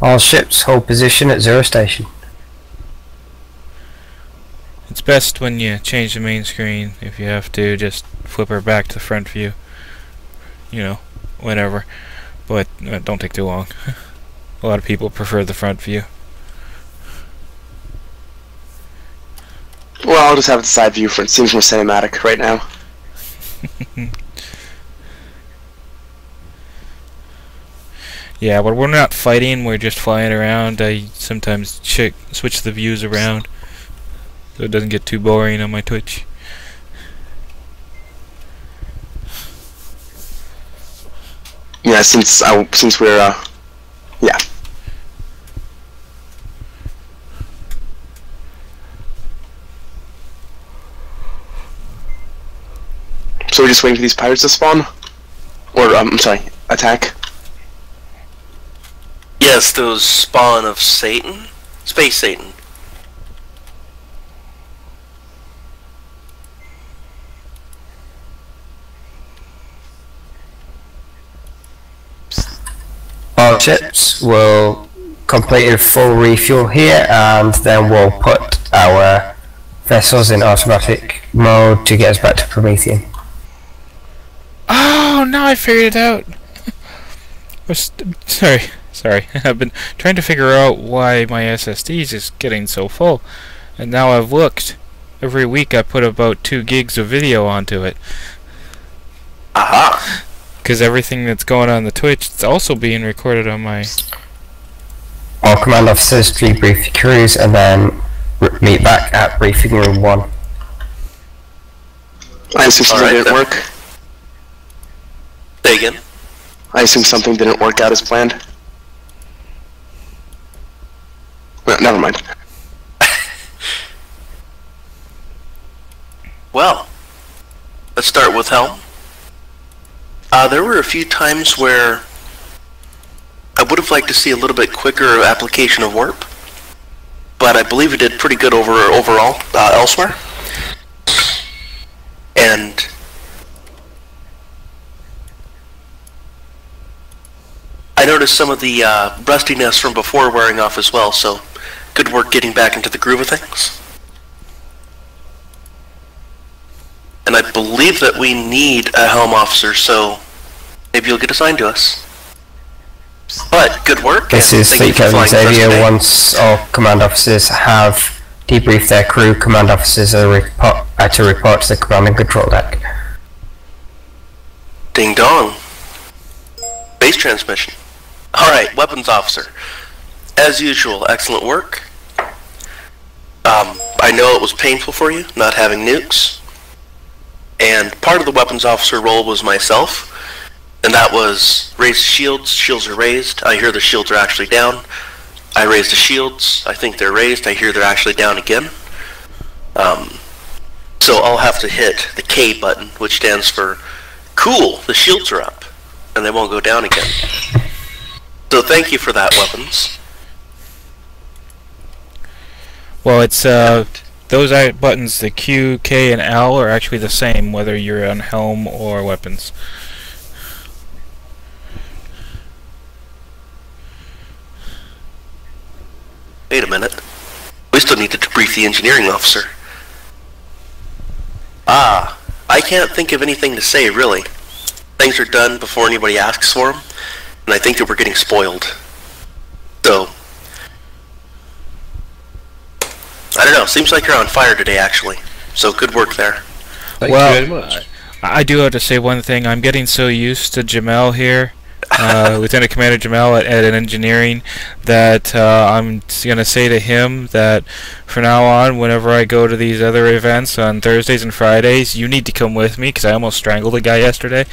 All ships hold position at 0 station. It's best when you change the main screen, if you have to, just flip her back to the front view. You know, whatever. But don't take too long. A lot of people prefer the front view. Well, I'll just have the side view for it seems more cinematic right now. Yeah, but we're not fighting, we're just flying around. I sometimes switch the views around so it doesn't get too boring on my Twitch. Yeah, since we're yeah. So we're just waiting for these pirates to spawn? Or, I'm sorry, attack? Yes, those spawn of Satan? Space Satan. All ships will complete a full refuel here, and then we'll put our vessels in automatic mode to get us back to Promethean. Oh, now I figured it out! Sorry. I've been trying to figure out why my SSDs is getting so full, and now I've looked. Every week I put about 2 gigs of video onto it. Aha! Because everything that's going on the Twitch is also being recorded on my... All command officers debrief the crews and then meet back at briefing room 1. I assume something didn't work. Say again? I assume something didn't work out as planned. Well, never mind. Well, let's start with helm. There were a few times where I would have liked to see a little bit quicker application of warp, but I believe it did pretty good overall elsewhere. And I noticed some of the rustiness from before wearing off as well, so good work getting back into the groove of things. And I believe that we need a helm officer, so maybe you'll get assigned to us. But good work. This is Fleet Captain Xavier. Once all command officers have debriefed their crew, command officers are to report to the command and control deck. Ding dong. Base transmission. Alright, weapons officer. As usual, excellent work. I know it was painful for you, not having nukes. And part of the weapons officer role was myself. And that was raise shields. Shields are raised. I hear the shields are actually down. I raise the shields. I think they're raised. I hear they're actually down again. So I'll have to hit the K button, which stands for cool, the shields are up. And they won't go down again. So thank you for that, weapons. Well, it's those buttons, the Q, K, and L, are actually the same whether you're on helm or weapons. Wait a minute. We still need to debrief the engineering officer. I can't think of anything to say, really. Things are done before anybody asks for them, and I think that we're getting spoiled. So, I don't know, seems like you're on fire today, actually. So, good work there. Thank you very much. I do have to say one thing. I'm getting so used to Jamel here, Lieutenant Commander Jamel at engineering, that I'm going to say to him that from now on, whenever I go to these other events on Thursdays and Fridays, you need to come with me, because I almost strangled a guy yesterday.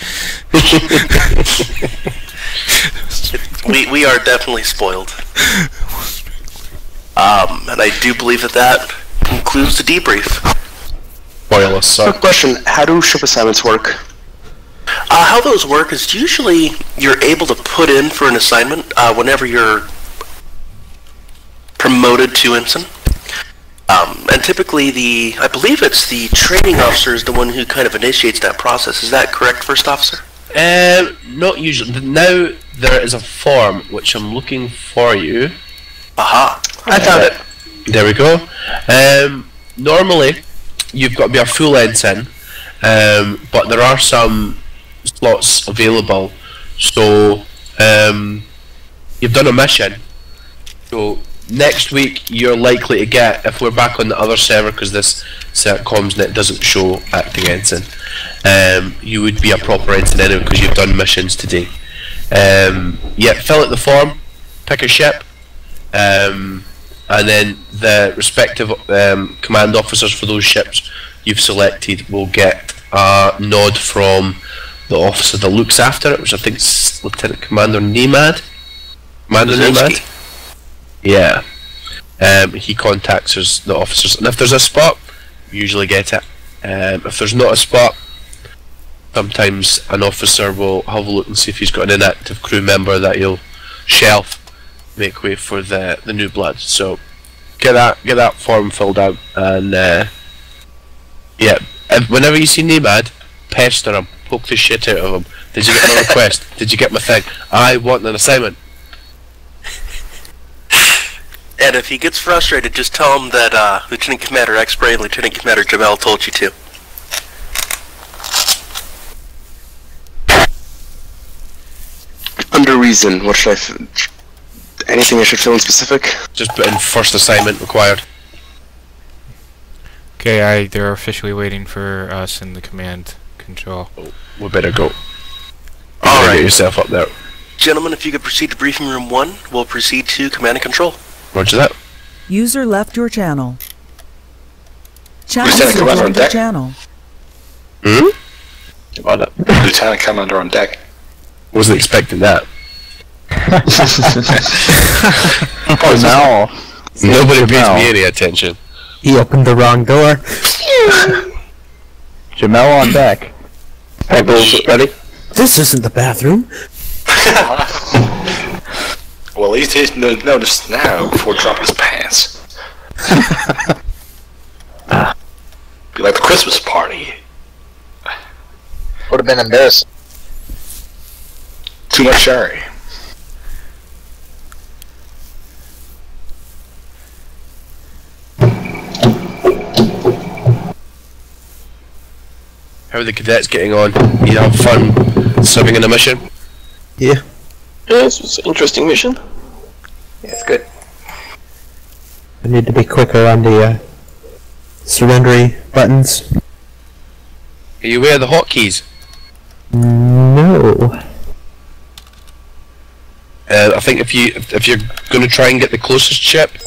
We are definitely spoiled. And I do believe that concludes the debrief. Spoilers, sir. Quick question, how do ship assignments work? How those work is usually you're able to put in for an assignment whenever you're promoted to ensign. And typically I believe it's the training officer is the one who kind of initiates that process. Is that correct, First Officer? Not usually. Now there is a form which I'm looking for you. Aha! I found it. There we go. Normally, you've got to be a full ensign, but there are some slots available. So, you've done a mission. So next week you're likely to get, if we're back on the other server, because this comms net doesn't show acting ensign, you would be a proper ensign anyway because you've done missions today. Yeah, fill out the form, pick a ship, and then the respective command officers for those ships you've selected will get a nod from the officer that looks after it, which I think is Lieutenant Commander Nemad. Commander Nemad? Yeah. He contacts us, the officers, and if there's a spot, you usually get it. If there's not a spot, sometimes an officer will have a look and see if he's got an inactive crew member that he'll shelf, make way for the new blood. So get that form filled out, and yeah, whenever you see Nemad, pester him, poke the shit out of him. Did you get my request? Did you get my thing? I want an assignment. And if he gets frustrated, just tell him that Lieutenant Commander X-Bray and Lieutenant Commander Jamel told you to. Under reason, what should I... anything I should fill in specific? Just put in first assignment required. Okay, they're officially waiting for us in the command control. Oh, we better go. Alright. Get yourself up there. Gentlemen, if you could proceed to briefing room 1, we'll proceed to command and control. Roger that. User left your channel. Channel Lieutenant Commander on joined your deck. channel. Hmm? Lieutenant Commander on deck. Wasn't expecting that. Oh no. Nobody pays me any attention. He opened the wrong door. Jamel on deck. Hey, Bulls, ready? This isn't the bathroom. Well, at least he noticed now before dropping his pants. Be like the Christmas party. Would have been embarrassing. Too much sherry. How are the cadets getting on? You have fun serving in a mission? Yeah. Yeah, this was an interesting mission. Yeah, it's good. I need to be quicker on the surrendery buttons. Are you aware of the hotkeys? No. I think if you're going to try and get the closest ship,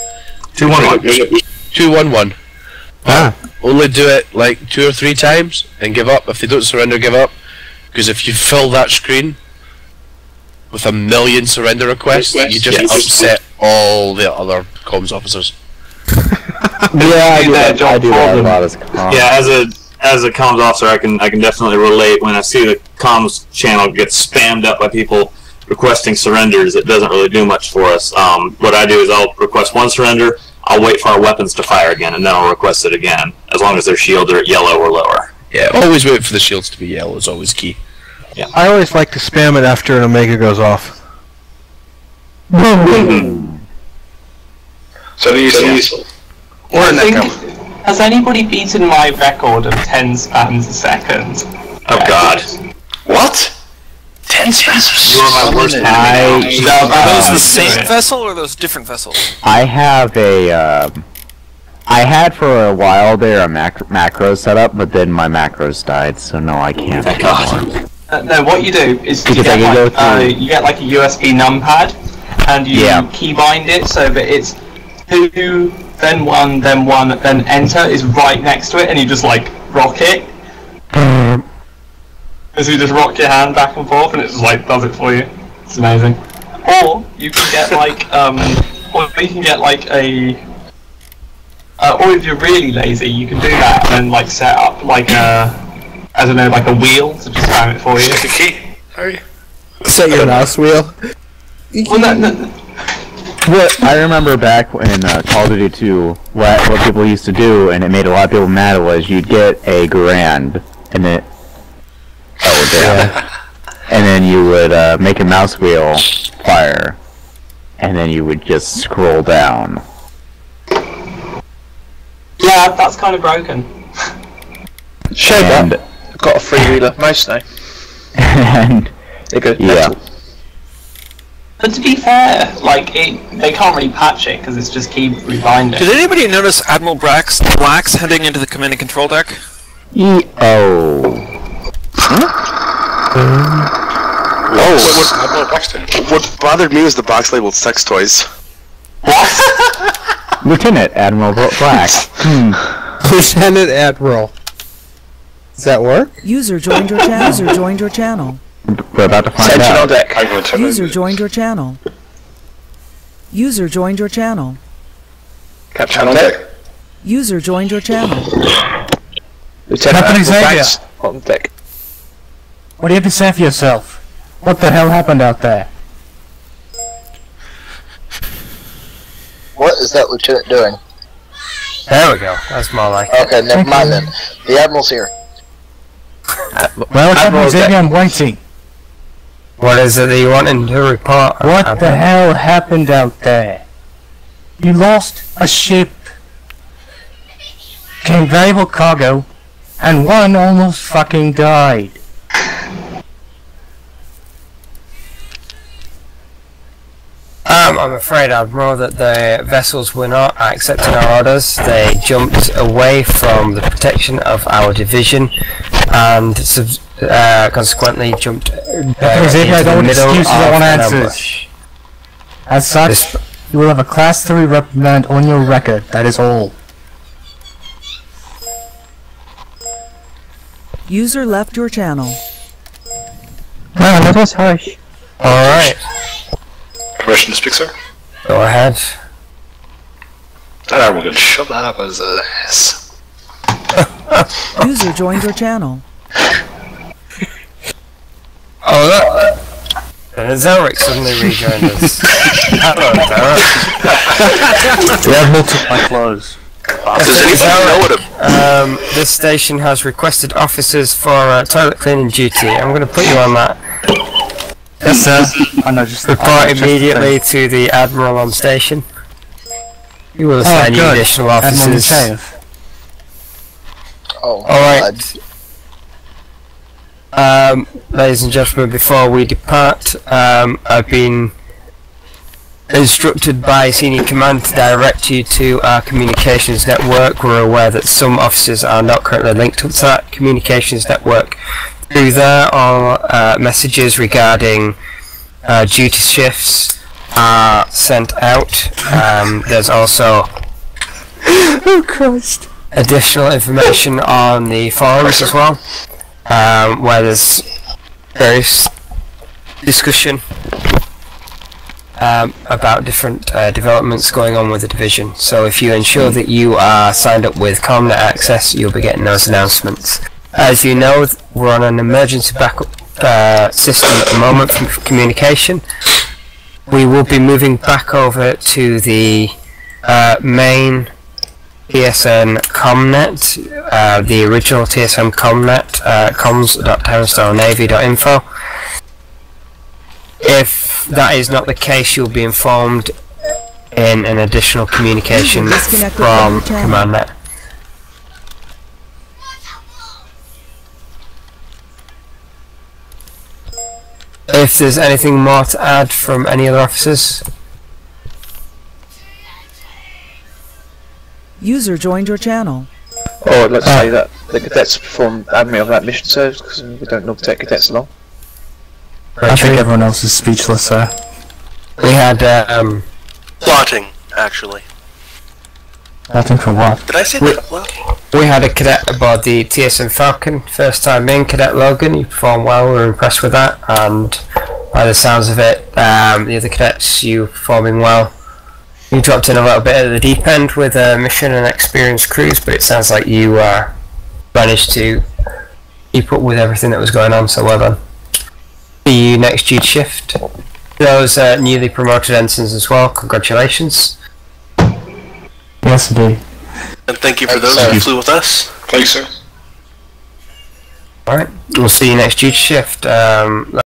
211. 211. Ah. Only do it like 2 or 3 times and give up. If they don't surrender, give up. Because if you fill that screen with a million surrender requests, you just upset all the other comms officers. Yeah, I do that a lot as comms. Yeah, as a comms officer, I can definitely relate. When I see the comms channel get spammed up by people requesting surrenders, it doesn't really do much for us. What I do is I'll request one surrender, I'll wait for our weapons to fire again, and then I'll request it again, as long as their shields are at yellow or lower. Yeah, always wait for the shields to be yellow is always key. Yeah. I always like to spam it after an Omega goes off. So useful. Or an echo. Has anybody beaten my record of 10 spams a second? Oh God. What? 10 spams? You are my worst enemy. Are those the same vessel or those different vessels? I have a, I had for a while there a macro set up, but then my macros died, so no, I can't. Thank God. No, what you do is you Because I can go get, through- you get like a USB numpad, and you keybind it so that it's 2, then 1, then 1, then enter is right next to it, and you just like rock it. So you just rock your hand back and forth, and it just like does it for you. It's amazing. Or you can get like or if you're really lazy, you can do that and then like set up like a, I don't know, like a wheel to just spam it for you. Stick a key. Hurry. Set your mouse wheel. Well, no. What I remember back in Call of Duty 2, what people used to do, and it made a lot of people mad, was you'd get a grand, and it... Oh, damn. and then you would make a mouse wheel fire, and then you would just scroll down. Yeah, that's kind of broken. Showed up. I've got a freewheeler mouse now. And they go yeah. But to be fair, like they can't really patch it because it's just keep rewinding. Did anybody notice Admiral Black's heading into the command and control deck? What bothered me was the box labeled sex toys. Lieutenant Admiral Black. Lieutenant Admiral. Does that work? User joined your channel. User joined your channel. We're about to find out. Deck. User joined your channel. User joined your channel. Channel deck. User joined your channel. Lieutenant Captain Xavier. On deck. What do you have to say for yourself? What the hell happened out there? What is that lieutenant doing? There we go. That's more like it. Okay, never mind then. The Admiral's here. Well, Captain Xavier, I'm waiting. What is it that you wanted to report? What the hell happened out there? You lost a ship, came valuable cargo, and one almost fucking died. I'm afraid, Admiral, that the vessels were not accepting our orders. They jumped away from the protection of our division and consequently jumped into I don't the want middle excuses, I want of an answers. ambush. As such, you will have a Class 3 reprimand on your record, that is all. User left your channel. Wow, that was harsh. Alright. Permission to speak, sir? Go ahead. That we're gonna shove that up his ass. User joined your channel. Oh, look! Zarek suddenly rejoined us. Hello, Zarek. The Admiral took my clothes. Does anybody know what this station has requested officers for toilet cleaning duty. I'm going to put you on that. Yes, sir. I know, just report immediately to the Admiral on station. You will assign you additional officers. Alright. Ladies and gentlemen, before we depart, I've been instructed by Senior Command to direct you to our communications network. We're aware that some officers are not currently linked up to that communications network. Through there, all messages regarding duty shifts are sent out. There's also additional information on the forums as well, where there's various discussion about different developments going on with the division. So if you ensure that you are signed up with ComNet Access, you'll be getting those announcements. As you know, we're on an emergency backup system at the moment from communication. We will be moving back over to the main TSN ComNet, the original TSN ComNet, comms.townstarnavy.info. If that is not the case, you'll be informed in an additional communication from CommandNet. If there's anything more to add from any other officers? User joined your channel. Oh, I'd like to say that the cadets performed admirably on that mission, sir, because we don't normally take cadets along. I think everyone else is speechless, sir. We had, plotting, actually. Nothing for what? Did I say that? Well, we had a cadet aboard the TSN Falcon, first time in, Cadet Logan. You performed well, we were impressed with that, and by the sounds of it, the other cadets, you were performing well. You dropped in a little bit at the deep end with mission and experienced crews, but it sounds like you managed to keep up with everything that was going on, so well done. See you next duty shift. Those newly promoted ensigns as well, congratulations. Yes, indeed. and thank you for those who flew with us. Thanks, sir. Alright, we'll see you next duty shift.